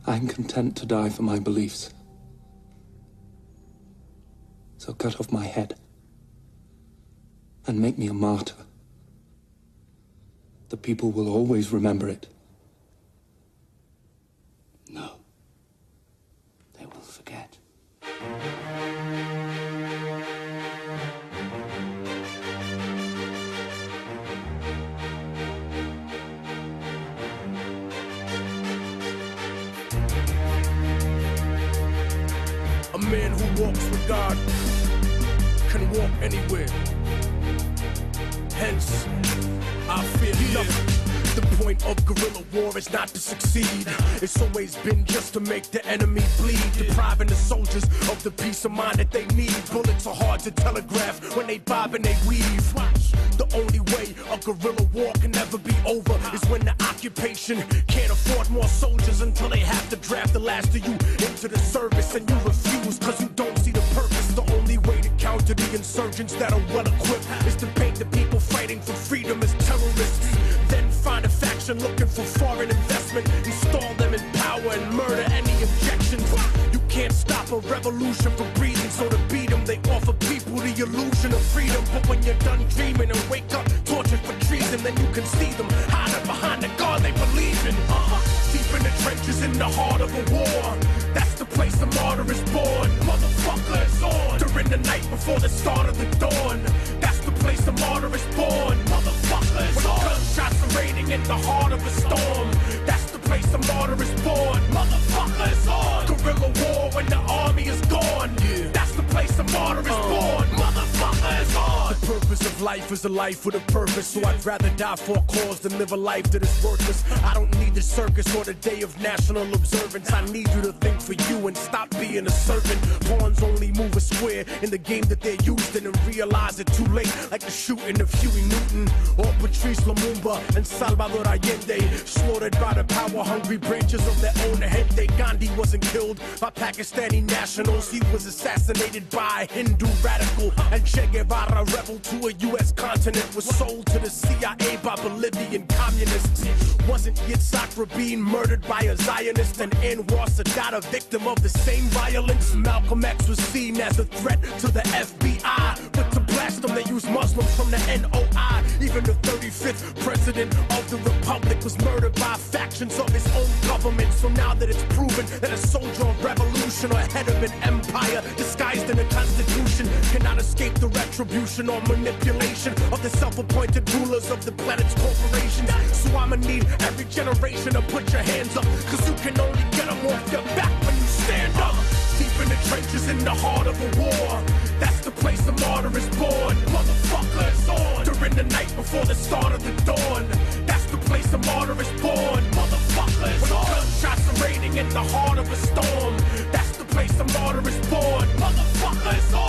I'm content to die for my beliefs. So cut off my head and make me a martyr. The people will always remember it. No. They will forget. A man who walks with God can walk anywhere. Hence, I fear nothing. The point of guerrilla war is not to succeed. It's always been just to make the enemy bleed, depriving the soldiers of the peace of mind that they need. Bullets are hard to telegraph when they bob and they weave. The only way a guerrilla war can never be over is when the occupation can't afford more soldiers until they have to draft the last of you into the service, and you refuse cause you don't see the purpose. The only way to counter the insurgents that are well equipped is to paint the people fighting for freedom as terrorists. Then find a faction looking for foreign investment, install them in power and murder any objections. You can't stop a revolution from breathing, so to beat them they offer people the illusion of freedom. But when you're done dreaming and wake up tortured for treason, then you can see them hiding behind the God they believe in. Deep in the trenches in the heart of a war, that's the place the martyr is born. Motherfucker, it's on during the night before the start of the dawn. That's the place the martyr is born. Motherfucker, it's on. Gunshots are raining in the heart of a storm. That's the place the martyr is born. Motherfucker, it's on. Guerrilla war when the army is gone. Yeah. That's the place the martyr is born. Motherfucker, it's on. The purpose of life is a life with a purpose, so I'd rather die for a cause than live a life that is worthless. I don't need the circus or the day of national observance. I need you to think for you and stop being a servant. Pawns only move a square in the game that they're used in, and realize it too late, like the shooting of Huey Newton or Patrice Lumumba and Salvador Allende, slaughtered by the power-hungry branches of their own Horde. Gandhi wasn't killed by Pakistani nationals, he was assassinated by a Hindu radical. And Che Guevara, rebel to a U.S. continent, was sold to the CIA by Bolivian communists. Wasn't Yitzhak Rabin murdered by a Zionist, and Anwar Sadat a victim of the same violence? Malcolm X was seen as a threat to the FBI, but to blast them they used Muslims from the NOI. Even the 35th president of the Republic was murdered by factions of his own government. So now that it's proven that a soldier of revolution or head of an empire disguised in a constitution cannot escape the retribution or manipulation of the self-appointed rulers of the planet's corporations, so I'ma need every generation to put your hands up, cause you can only get them off your back when you stand up. Deep in the trenches in the heart of a war, that's the place the martyr is born. Motherfucker, it's on during the night before the start of the dawn. That's the place the martyr is born. Motherfucker, it's on. Gunshots are raining in the heart of a storm. That's the place the martyr is born. Motherfucker, it's on.